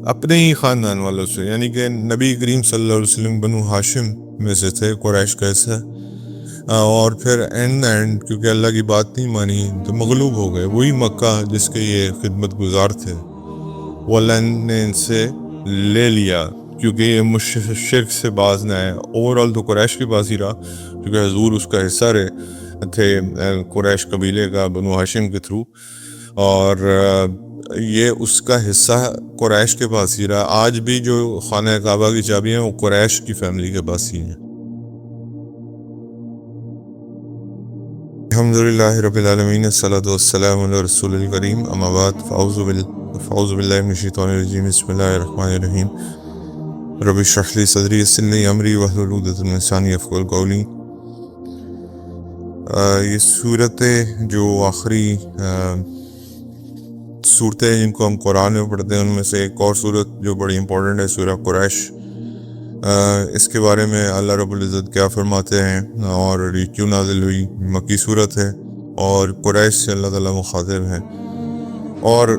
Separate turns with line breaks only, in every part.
اپنے ہی خاندان والوں سے، یعنی کہ نبی کریم صلی اللہ علیہ وسلم بنو ہاشم میں سے تھے، قریش کا حصہ۔ اور پھر اینڈ کیونکہ اللہ کی بات نہیں مانی تو مغلوب ہو گئے، وہی مکہ جس کے یہ خدمت گزار تھے، وہ اللہ نے ان سے لے لیا کیونکہ یہ شرک سے باز نہ ہے۔ اوورآل تو قریش کے پاس ہی رہا کیونکہ حضور اس کا حصہ رہے تھے قریش قبیلے کا بنو ہاشم کے تھرو، اور یہ اس کا حصہ قریش کے پاس ہی رہا۔ آج بھی جو خانہ کعبہ کی چابیاں ہیں وہ قریش کی فیملی کے پاس ہی ہیں۔ الحمدللہ رب العالمین، الصلاۃ والسلام علی رسول الکریم، اما بعد، فاعوذ باللہ من الشیطان الرجیم، بسم اللہ الرحمن الرحیم، رب اشرح لی صدری یسر لی امری واحلل عقدۃ من لسانی یفقہوا قولی۔ یہ صورت جو آخری صورتیں جن کو ہم قرآن میں پڑھتے ہیں ان میں سے ایک اور صورت جو بڑی امپورٹنٹ ہے، سورہ قریش۔ اس کے بارے میں اللہ رب العزت کیا فرماتے ہیں اور یہ کیوں نازل ہوئی؟ مکی صورت ہے اور قریش سے اللہ تعالیٰ مخاطب ہیں، اور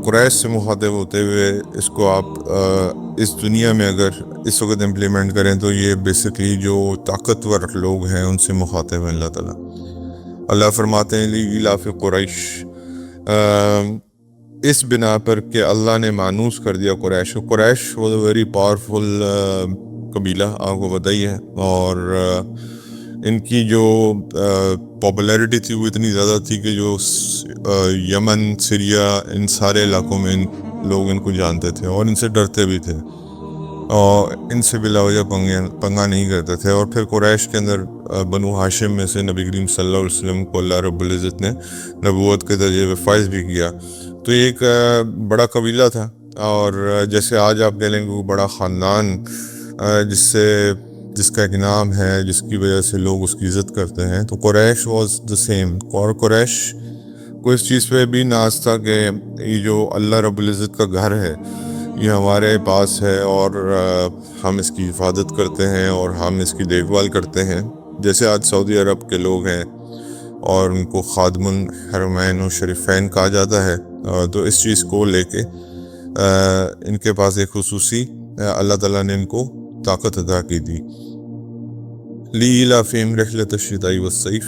قریش سے مخاطب ہوتے ہوئے اس کو آپ اس دنیا میں اگر اس وقت امپلیمنٹ کریں تو یہ بیسکلی جو طاقتور لوگ ہیں ان سے مخاطب ہیں اللہ تعالیٰ۔ اللہ فرماتے ہیں لإیلاف قریش، اس بنا پر کہ اللہ نے مانوس کر دیا قریش کو۔ قریش واز اے ویری پاورفل قبیلہ، آپ کو پتہ ہی ہے، اور ان کی جو پاپولیرٹی تھی وہ اتنی زیادہ تھی کہ جو یمن، سیریا، ان سارے علاقوں میں لوگ ان کو جانتے تھے اور ان سے ڈرتے بھی تھے اور ان سے بلا وجہ پنگا نہیں کرتے تھے۔ اور پھر قریش کے اندر بنو ہاشم میں سے نبی کریم صلی اللہ علیہ وسلم کو اللہ رب العزت نے نبوت کے درجے پہ فائز بھی کیا۔ تو یہ ایک بڑا قبیلہ تھا، اور جیسے آج آپ کہہ لیں گے وہ بڑا خاندان جس کا ایک نام ہے، جس کی وجہ سے لوگ اس کی عزت کرتے ہیں، تو قریش واز دا سیم۔ اور قریش کو اس چیز پہ بھی ناز تھا کہ یہ جو اللہ رب العزت کا گھر ہے یہ ہمارے پاس ہے اور ہم اس کی حفاظت کرتے ہیں اور ہم اس کی دیکھ بھال کرتے ہیں، جیسے آج سعودی عرب کے لوگ ہیں اور ان کو خادم الحرمین و شریفین کہا جاتا ہے۔ تو اس چیز کو لے کے ان کے پاس ایک خصوصی اللہ تعالیٰ نے ان کو طاقت عطا کی تھی۔ لإیلافہم رحلۃ الشتاء والصیف،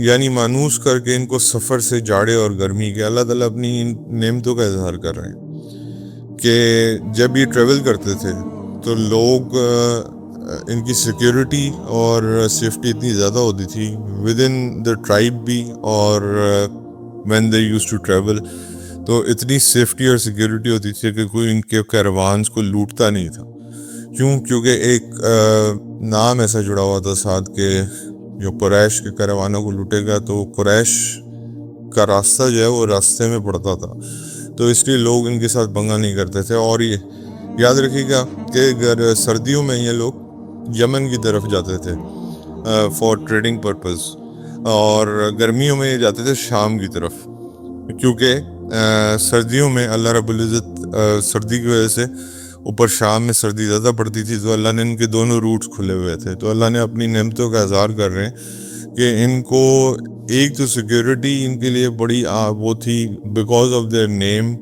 یعنی مانوس کر کے ان کو سفر سے جاڑے اور گرمی کے۔ اللہ تعالیٰ اپنی نعمتوں کا اظہار کر رہے ہیں کہ جب یہ ٹریول کرتے تھے تو لوگ ان کی سیکیورٹی اور سیفٹی اتنی زیادہ ہوتی تھی ود ان دا ٹرائب بھی، اور when they used to travel تو اتنی سیفٹی اور سیکیورٹی ہوتی تھی کہ کوئی ان کے کیروانز کو لوٹتا نہیں تھا۔ کیونکہ ایک نام ایسا جڑا ہوا تھا ساتھ کہ جو قریش کے کیروانوں کو لوٹے گا تو قریش کا راستہ جو ہے وہ راستے میں پڑتا تھا، تو اس لیے لوگ ان کے ساتھ پنگا نہیں کرتے تھے۔ اور یہ یاد رکھیے گا کہ اگر سردیوں میں یہ لوگ یمن کی طرف جاتے تھے فار ٹریڈنگ پرپز، اور گرمیوں میں یہ جاتے تھے شام کی طرف، کیونکہ سردیوں میں اللہ رب العزت سردی کی وجہ سے اوپر شام میں سردی زیادہ پڑتی تھی، تو اللہ نے ان کے دونوں روٹس کھلے ہوئے تھے۔ تو اللہ نے اپنی نعمتوں کا اظہار کر رہے ہیں کہ ان کو ایک تو سیکیورٹی ان کے لیے بڑی وہ تھی بیکاز آف دیئر نیم،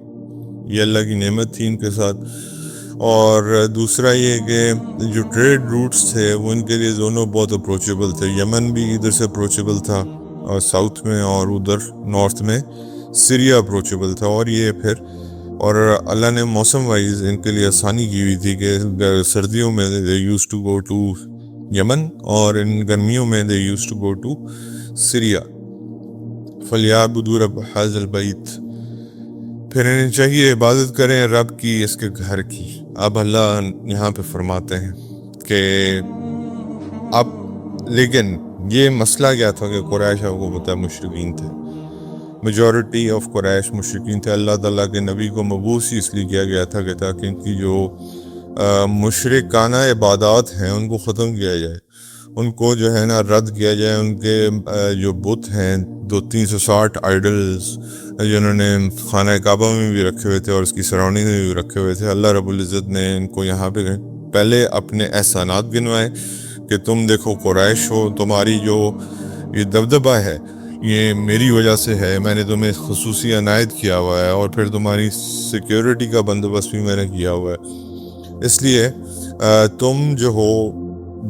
یہ اللہ کی نعمت تھی ان کے ساتھ، اور دوسرا یہ کہ جو ٹریڈ روٹس تھے وہ ان کے لیے دونوں بہت اپروچیبل تھے۔ یمن بھی ادھر سے اپروچیبل تھا اور ساؤتھ میں، اور ادھر نارتھ میں سیریا اپروچیبل تھا، اور یہ پھر اور اللہ نے موسم وائز ان کے لیے آسانی کی ہوئی تھی کہ سردیوں میں they used to go to یمن، اور ان گرمیوں میں they used to go to Syria. فَلْيَعْبُدُوا رَبَّ هَٰذَا الْبَيْتِ، پھر انہیں چاہیے عبادت کریں رب کی اس کے گھر کی۔ اب اللہ یہاں پہ فرماتے ہیں کہ اب لیکن یہ مسئلہ کیا تھا کہ قریش آپ کو پتہ مشرکین تھے، میجورٹی آف قریش مشرکین تھے۔ اللہ تعالیٰ کے نبی کو مبعوث ہی اس لیے کیا گیا تھا کہ تاکہ ان کی جو مشرکانہ عبادات ہیں ان کو ختم کیا جائے، ان کو جو ہے نا رد کیا جائے۔ ان کے جو بت ہیں 360 آئیڈلز جنہوں نے خانہ کعبہ میں بھی رکھے ہوئے تھے اور اس کی سراؤنڈنگ میں بھی رکھے ہوئے تھے، اللہ رب العزت نے ان کو یہاں پہ پہلے اپنے احسانات گنوائے کہ تم دیکھو قریش ہو، تمہاری جو یہ دبدبہ ہے یہ میری وجہ سے ہے، میں نے تمہیں خصوصی عنایت کیا ہوا ہے، اور پھر تمہاری سیکیورٹی کا بندوبست بھی میں نے کیا ہوا ہے، اس لیے تم جو ہو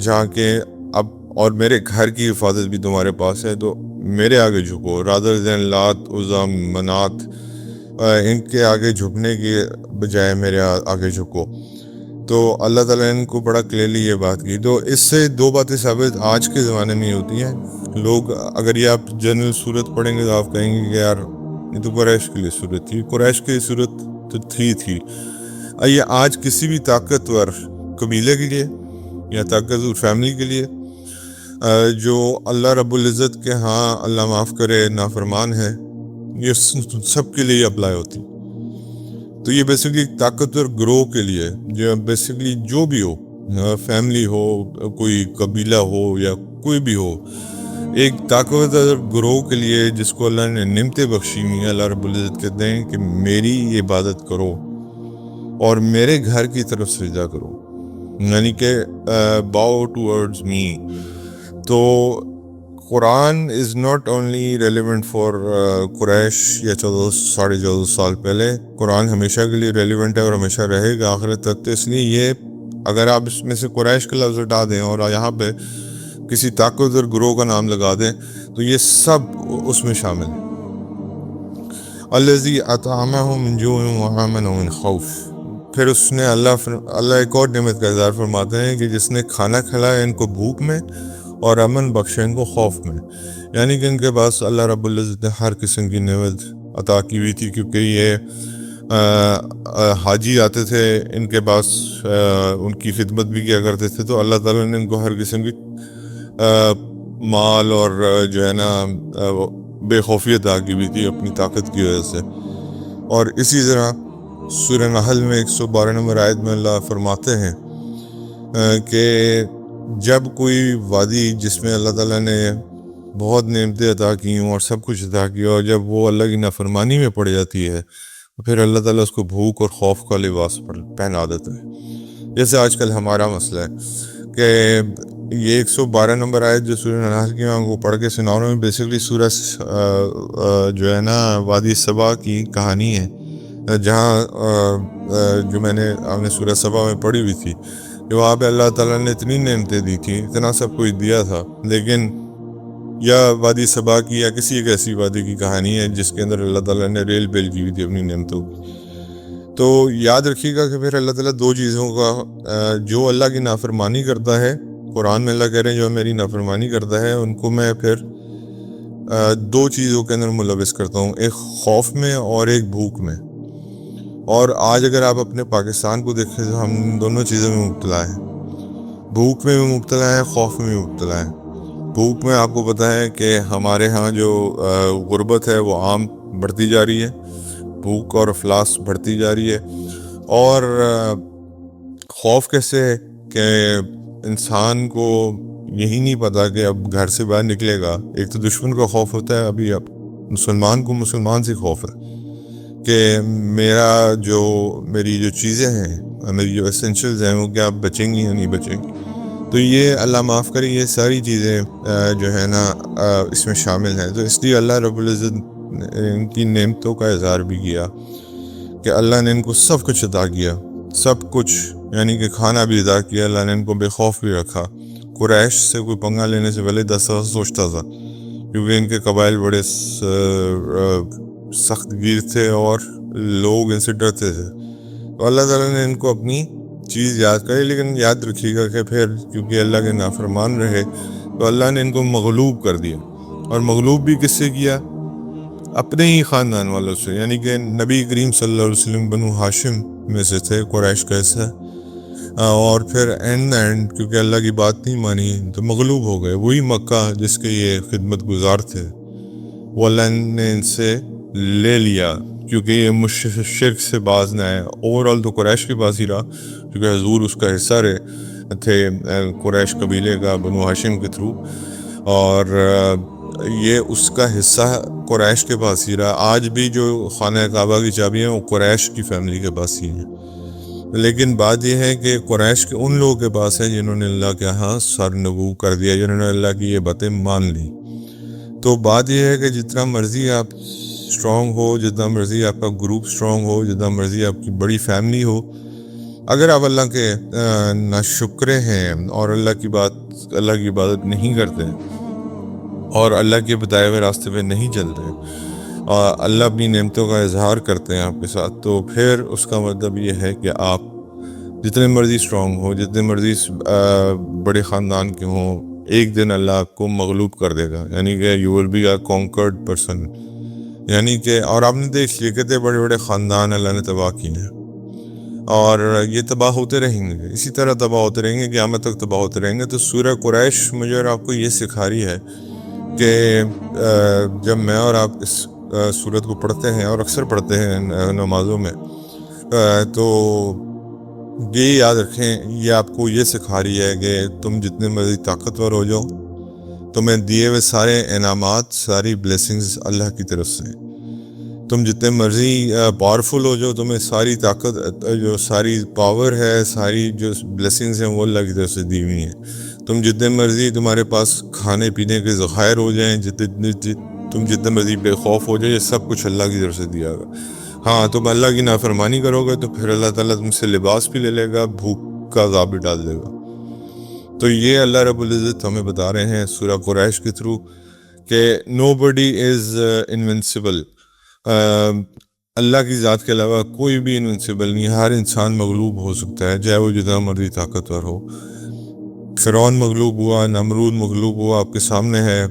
جا کے اب، اور میرے گھر کی حفاظت بھی تمہارے پاس ہے، تو میرے آگے جھکو رادر دین لات عزا منات، ان کے آگے جھکنے کے بجائے میرے آگے جھکو۔ تو اللہ تعالیٰ نے ان کو بڑا کلیئرلی یہ بات کی۔ تو اس سے دو باتیں ثابت آج کے زمانے میں ہوتی ہیں۔ لوگ، اگر یہ آپ جنرل صورت پڑھیں گے تو آپ کہیں گے کہ یار یہ تو قریش کے لیے صورت تھی، قریش کی صورت تو تھی۔ یہ آج کسی بھی طاقتور قبیلے کے لیے یا طاقتور فیملی کے لیے جو اللہ رب العزت کے ہاں اللہ معاف کرے نافرمان ہے، یہ سب کے لیے اپلائی ہوتی۔ تو یہ بیسیکلی طاقتور گروہ کے لیے، جو بیسیکلی جو بھی ہو، فیملی ہو، کوئی قبیلہ ہو یا کوئی بھی ہو، ایک طاقتور گروہ کے لیے جس کو اللہ نے نعمتیں بخشی ہوئی ہیں، اللہ رب العزت کہتے ہیں کہ میری عبادت کرو اور میرے گھر کی طرف سجدہ کرو، یعنی کہ باؤ ٹورڈز می۔ تو Quran is not only relevant for Quraysh یا 14.5 سال پہلے، قرآن ہمیشہ کے لیے ریلیونٹ ہے اور ہمیشہ رہے گا آخرت تک۔ تو اس لیے یہ، اگر آپ اس میں سے قریش کا لفظ ہٹا دیں اور یہاں پہ کسی طاقتور گروہ کا نام لگا دیں تو یہ سب اس میں شامل ہے۔ الذی اطعمہم من جوع وآمنہم من خوف۔ پھر اس نے اللہ ایک اور نعمت کا اظہار فرماتے ہیں کہ جس نے کھانا کھلایا ان کو بھوک میں اور امن بخشے ان کو خوف میں، یعنی کہ ان کے پاس اللہ رب العزت نے ہر قسم کی نعمت عطا کی ہوئی تھی، کیونکہ یہ حاجی آتے تھے ان کے پاس، ان کی خدمت بھی کیا کرتے تھے، تو اللہ تعالیٰ نے ان کو ہر قسم کی مال اور جو ہے نا بے خوفی عطا کی ہوئی تھی اپنی طاقت کی وجہ سے۔ اور اسی طرح سورہ نحل میں 112 نمبر آیت میں اللہ فرماتے ہیں کہ جب کوئی وادی جس میں اللہ تعالیٰ نے بہت نعمتیں عطا کی ہوں اور سب کچھ عطا کیا، اور جب وہ اللہ کی نافرمانی میں پڑ جاتی ہے تو پھر اللہ تعالیٰ اس کو بھوک اور خوف کا لباس پہنا دیتا ہے، جیسے آج کل ہمارا مسئلہ ہے کہ یہ 112 نمبر آیت جو سورہ نحل کی کو پڑھ کے سنا رہا ہوں، بیسیکلی سورہ جو ہے نا وادی سبا کی کہانی ہے، جہاں جو میں نے آپ نے سورہ سبا میں پڑھی ہوئی تھی کہ وہاں پہ اللہ تعالیٰ نے اتنی نعمتیں دی تھی، اتنا سب کچھ دیا تھا، لیکن یا وادی سبا کی یا کسی ایک ایسی وادی کی کہانی ہے جس کے اندر اللہ تعالیٰ نے ریل بیل کی ہوئی تھی اپنی نعمتوں کی۔ تو یاد رکھیے گا کہ پھر اللہ تعالیٰ دو چیزوں کا، جو اللہ کی نافرمانی کرتا ہے، قرآن میں اللہ کہہ رہے ہیں جو میری نافرمانی کرتا ہے ان کو میں پھر دو چیزوں کے اندر ملوث کرتا ہوں، ایک خوف میں اور ایک بھوک میں۔ اور آج اگر آپ اپنے پاکستان کو دیکھیں تو ہم دونوں چیزوں میں مبتلا ہیں، بھوک میں بھی مبتلا ہے، خوف میں بھی مبتلا ہے۔ بھوک میں آپ کو پتہ ہے کہ ہمارے ہاں جو غربت ہے وہ عام بڑھتی جا رہی ہے، بھوک اور افلاس بڑھتی جا رہی ہے، اور خوف کیسے ہے کہ انسان کو یہی نہیں پتا کہ اب گھر سے باہر نکلے گا۔ ایک تو دشمن کا خوف ہوتا ہے، ابھی اب مسلمان کو مسلمان سے خوف ہے کہ میری جو چیزیں ہیں، میری جو اسینشلز ہیں وہ کیا بچیں گی یا نہیں بچیں گی۔ تو یہ اللہ معاف کرے، یہ ساری چیزیں جو ہے نا اس میں شامل ہیں۔ تو اس لیے اللہ رب العزت نے ان کی نعمتوں کا اظہار بھی کیا کہ اللہ نے ان کو سب کچھ عطا کیا، سب کچھ، یعنی کہ کھانا بھی عطا کیا، اللہ نے ان کو بے خوف بھی رکھا۔ قریش سے کوئی پنگا لینے سے پہلے 10 سال سوچتا تھا، کیونکہ ان کے قبائل بڑے سخت گیر تھے اور لوگ ان سے ڈرتے تھے۔ تو اللہ تعالیٰ نے ان کو اپنی چیز یاد کری، لیکن یاد رکھیے گا کہ پھر کیونکہ اللہ کے نافرمان رہے تو اللہ نے ان کو مغلوب کر دیا، اور مغلوب بھی کس سے کیا؟ اپنے ہی خاندان والوں سے، یعنی کہ نبی کریم صلی اللہ علیہ وسلم بنو ہاشم میں سے تھے قریش کا حصہ، اور پھر اینڈ کیونکہ اللہ کی بات نہیں مانی تو مغلوب ہو گئے۔ وہی مکہ جس کے یہ خدمت گزار تھے وہ اللہ نے ان سے لے لیا، کیونکہ یہ شرک سے باز نہ ہے۔ اوورال تو قریش کے پاس ہی رہا، کیونکہ حضور اس کا حصہ تھے قریش قبیلے کا بنو ہاشم کے تھرو، اور یہ اس کا حصہ قریش کے پاس ہی رہا۔ آج بھی جو خانہ کعبہ کی چابیاں ہیں وہ قریش کی فیملی کے پاس ہی ہیں، لیکن بات یہ ہے کہ قریش کے ان لوگوں کے پاس ہے جنہوں نے اللہ کے ہاں سر نگو کر دیا، جنہوں نے اللہ کی یہ باتیں مان لی۔ تو بات یہ ہے کہ جتنا مرضی آپ اسٹرانگ ہو، جتنا مرضی آپ کا گروپ اسٹرانگ ہو، جتنا مرضی آپ کی بڑی فیملی ہو، اگر آپ اللہ کے ناشکرے ہیں اور اللہ کی عبادت نہیں کرتے اور اللہ کے بتائے ہوئے راستے پہ نہیں چلتے اور اللہ اپنی نعمتوں کا اظہار کرتے ہیں آپ کے ساتھ، تو پھر اس کا مطلب یہ ہے کہ آپ جتنے مرضی اسٹرانگ ہو، جتنے مرضی بڑے خاندان کے ہوں، ایک دن اللہ آپ کو مغلوب کر دے گا، یعنی کہ you will be a conquered person. یعنی کہ اور آپ نے دیکھ لیے کہتے بڑے بڑے خاندان اللہ نے تباہ کیے ہیں، اور یہ تباہ ہوتے رہیں گے، اسی طرح تباہ ہوتے رہیں گے، قیامت تک تباہ ہوتے رہیں گے. تو سورہ قریش مجھے اور آپ کو یہ سکھا رہی ہے کہ جب میں اور آپ اس سورت کو پڑھتے ہیں اور اکثر پڑھتے ہیں نمازوں میں، تو یہ یاد رکھیں، یہ آپ کو یہ سکھا رہی ہے کہ تم جتنے مرضی طاقتور ہو جاؤ، تمہیں دیے ہوئے سارے انعامات، ساری بلیسنگز اللہ کی طرف سے. تم جتنے مرضی پاورفل ہو جاؤ، تمہیں ساری طاقت، جو ساری پاور ہے، ساری جو بلیسنگز ہیں وہ اللہ کی طرف سے دی ہوئی ہیں. تم جتنے مرضی تمہارے پاس کھانے پینے کے ذخائر ہو جائیں، تم جتنے مرضی بے خوف ہو جائے، یہ سب کچھ اللہ کی طرف سے دیا گا. ہاں تم اللہ کی نافرمانی کرو گے تو پھر اللہ تعالیٰ تم سے لباس بھی لے لے گا، بھوک کا عذاب بھی ڈال دے گا. تو یہ اللہ رب العزت ہمیں بتا رہے ہیں سورہ قریش کے تھرو کہ نو بڈی از انوینسیبل. اللہ کی ذات کے علاوہ کوئی بھی انوینسیبل نہیں، ہر انسان مغلوب ہو سکتا ہے، چاہے وہ جتنا مرضی طاقتور ہو. فرعون مغلوب ہوا، نمرود مغلوب ہوا، آپ کے سامنے ہے.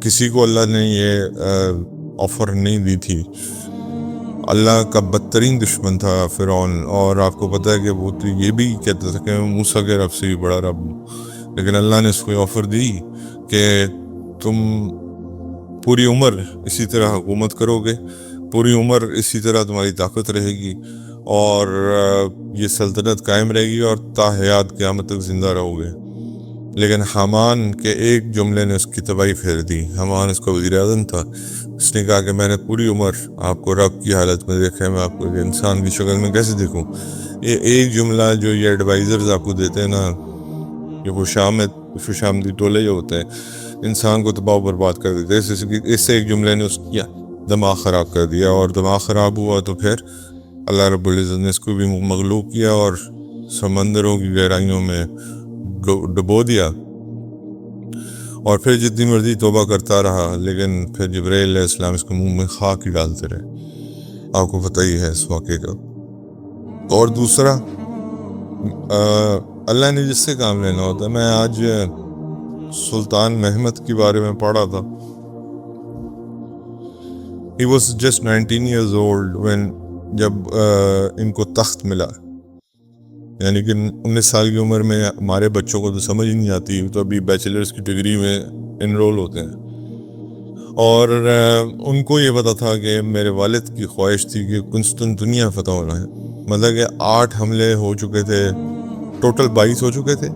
کسی کو اللہ نے یہ آفر نہیں دی تھی. اللہ کا بدترین دشمن تھا فرعون، اور آپ کو پتہ ہے کہ وہ تو یہ بھی کہتا تھا کہ میں موسیٰ کے رب سے بھی بڑا رب ہوں. لیکن اللہ نے اس کو آفر دی کہ تم پوری عمر اسی طرح حکومت کرو گے، پوری عمر اسی طرح تمہاری طاقت رہے گی، اور یہ سلطنت قائم رہے گی، اور تا حیات قیامت تک زندہ رہو گے. لیکن حامان کے ایک جملے نے اس کی تباہی پھیر دی. حامان اس کا وزیر اعظم تھا، اس نے کہا کہ میں نے پوری عمر آپ کو رب کی حالت میں دیکھا ہے، میں آپ کو انسان کی شکل میں کیسے دیکھوں. یہ ایک جملہ جو یہ ایڈوائزرز آپ کو دیتے ہیں نا، یہ خوشامدی ٹولے جو ہوتے ہیں، انسان کو تباہ و برباد کر دیتے ہیں. اس سے ایک جملے نے اس کی دماغ خراب کر دیا، اور دماغ خراب ہوا تو پھر اللہ رب العزت نے اس کو بھی مغلوب کیا اور سمندروں کی گہرائیوں میں ڈبو دیا. اور پھر جتنی مرضی توبہ کرتا رہا، لیکن پھر جبرائیل علیہ السلام اس کو منہ میں خاک ہی ڈالتے رہے. آپ کو پتہ ہی ہے اس واقعے کا. اور دوسرا، اللہ نے جس سے کام لینا ہوتا ہے. میں آج سلطان محمد کے بارے میں پڑھا تھا. He was just 19 years old when جب ان کو تخت ملا. یعنی کہ 19 سال کی عمر میں ہمارے بچوں کو تو سمجھ ہی نہیں آتی، تو ابھی بیچلرز کی ڈگری میں انرول ہوتے ہیں. اور ان کو یہ پتا تھا کہ میرے والد کی خواہش تھی کہ قسطنطنیہ فتح ہونا ہے. مطلب کہ 8 حملے ہو چکے تھے، ٹوٹل 22 ہو چکے تھے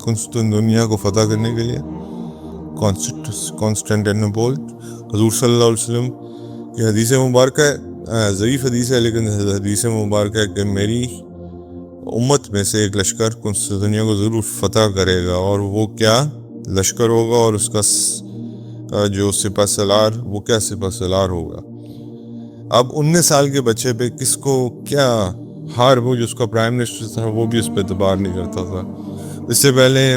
قسطنطنیہ کو فتح کرنے کے لیے. کانسٹینٹینوپل، حضور صلی اللہ علیہ وسلم کی حدیث مبارکہ ہے، ضعیف حدیث ہے لیکن حدیث مبارکہ ہے کہ میری امت میں سے ایک لشکر قسطنطنیہ کو ضرور فتح کرے گا. اور وہ کیا لشکر ہوگا، اور اس کا جو سپہ سالار وہ کیا سپہ سالار ہوگا. اب 19 سال کے بچے پہ کس کو کیا، ہر وہ جو اس کا پرائم منسٹر تھا وہ بھی اس پہ اعتبار نہیں کرتا تھا. اس سے پہلے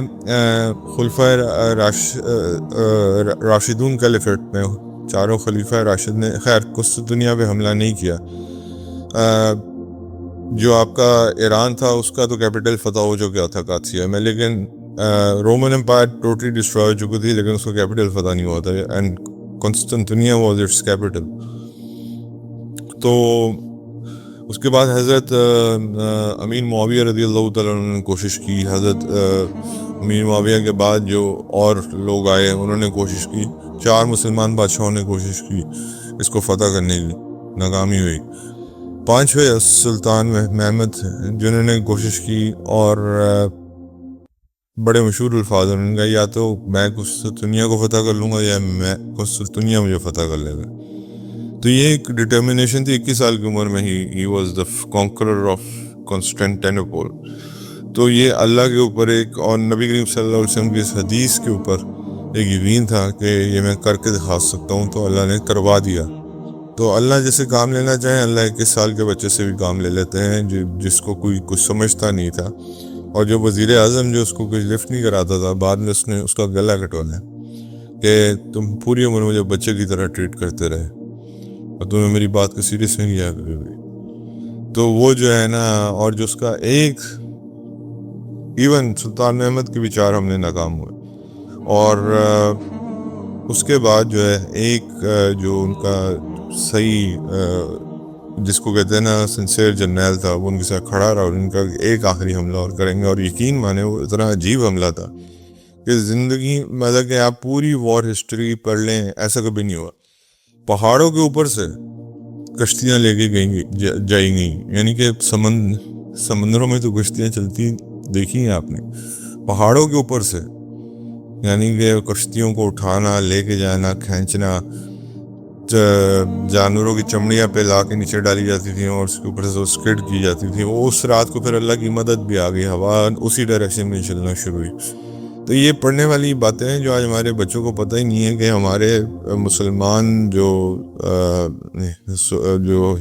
خلفۂ راشدون کیلیفیٹ میں 4 خلیفہ راشد نے خیر قسطنطنیہ پہ حملہ نہیں کیا. جو آپ کا ایران تھا اس کا تو کیپٹل فتح ہو چکا تھا قادسیہ میں، لیکن رومن امپائر ٹوٹلی ڈسٹرائے ہو چکی تھی، لیکن اس کا کیپٹل فتح نہیں ہوا تھا، اینڈ قسطنطنیہ واز اٹس کیپٹل. تو اس کے بعد حضرت امین معاویہ رضی اللہ تعالیٰ عنہ نے کوشش کی. حضرت امین معاویہ کے بعد جو اور لوگ آئے انہوں نے کوشش کی، 4 مسلمان بادشاہوں نے کوشش کی اس کو فتح کرنے کی، ناکامی ہوئی. 5ویں سلطان محمد جنہوں نے کوشش کی، اور بڑے مشہور الفاظ انہوں نے کہا یا تو میں قسطنطنیہ کو فتح کر لوں گا یا میں قسطنطنیہ مجھے فتح کر لے گا. تو یہ ایک ڈٹرمنیشن تھی. 21 سال کی عمر میں he was the conqueror of کانسٹینٹینوپل. تو یہ اللہ کے اوپر ایک، اور نبی کریم صلی اللہ علیہ وسلم کی اس حدیث کے اوپر ایک یقین تھا کہ یہ میں کر کے دکھا سکتا ہوں، تو اللہ نے کروا دیا۔ تو اللہ جیسے کام لینا چاہیں، اللہ 21 سال کے بچے سے بھی کام لے لیتے ہیں جس کو کوئی کچھ سمجھتا نہیں تھا، اور جو وزیر اعظم جو اس کو کچھ لفٹ نہیں کراتا تھا، بعد میں اس نے اس کا گلا کٹوایا کہ تم پوری عمر مجھے بچے کی طرح ٹریٹ کرتے رہے اور تمہیں میری بات کو سیریس نہیں لیا کرے ہوئی۔ تو وہ جو ہے نا، اور جو اس کا ایک ایون سلطان احمد کے بھی 4 حملے ناکام ہوئے، اور اس کے بعد جو ہے ایک جو ان کا صحیح جس کو کہتے ہیں نا سنسیئر جرنیل تھا، وہ ان کے ساتھ کھڑا رہا اور ان کا ایک آخری حملہ اور کریں گے، اور یقین مانے وہ اتنا عجیب حملہ تھا کہ زندگی مطلب کہ آپ پوری وار ہسٹری پڑھ لیں ایسا کبھی نہیں ہوا۔ پہاڑوں کے اوپر سے کشتیاں لے کے جائیں گی، یعنی کہ سمندروں میں تو کشتیاں چلتی دیکھی ہیں آپ نے، پہاڑوں کے اوپر سے یعنی کہ کشتیوں کو اٹھانا، لے کے جانا، کھینچنا، جانوروں کی چمڑیاں پہ لا کے نیچے ڈالی جاتی تھیں اور اس کے اوپر سے اسکڈ کی جاتی تھی۔ وہ اس رات کو پھر اللہ کی مدد بھی آ گئی، ہوا اسی ڈائریکشن میں چلنا شروع ہوئی۔ تو یہ پڑھنے والی باتیں ہیں جو آج ہمارے بچوں کو پتہ ہی نہیں ہے کہ ہمارے مسلمان جو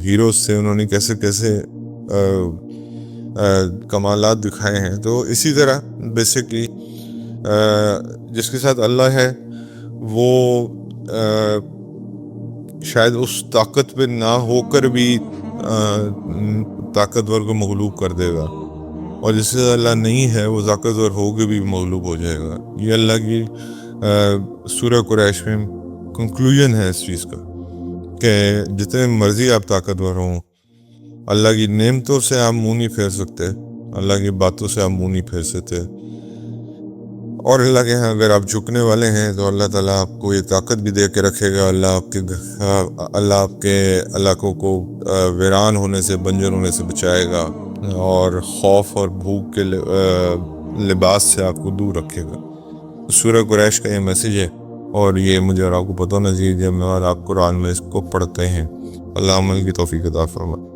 ہیروز تھے انہوں نے کیسے کیسے کمالات دکھائے ہیں۔ تو اسی طرح بیسکلی جس کے ساتھ اللہ ہے وہ شاید اس طاقت پہ نہ ہو کر بھی طاقتور کو مغلوب کر دے گا، اور جس سے اللہ نہیں ہے وہ طاقتور ہو کے بھی مغلوب ہو جائے گا۔ یہ اللہ کی سورہ قریش میں کنکلوژن ہے اس چیز کا کہ جتنے مرضی آپ طاقتور ہوں، اللہ کی نعمتوں سے آپ منہ نہیں پھیر سکتے، اللہ کی باتوں سے آپ منہ نہیں پھیر سکتے، اور اللہ کے ہاں اگر آپ جھکنے والے ہیں تو اللہ تعالیٰ آپ کو یہ طاقت بھی دے کے رکھے گا۔ اللہ آپ کے علاقوں کو ویران ہونے سے، بنجر ہونے سے بچائے گا، اور خوف اور بھوک کے لباس سے آپ کو دور رکھے گا۔ سورہ قریش کا یہ میسیج ہے، اور یہ مجھے اور آپ کو پتہ ہونا چاہیے جب میں اور آپ قرآن میں اس کو پڑھتے ہیں۔ اللہ عمل کی توفیق عطا فرمائے۔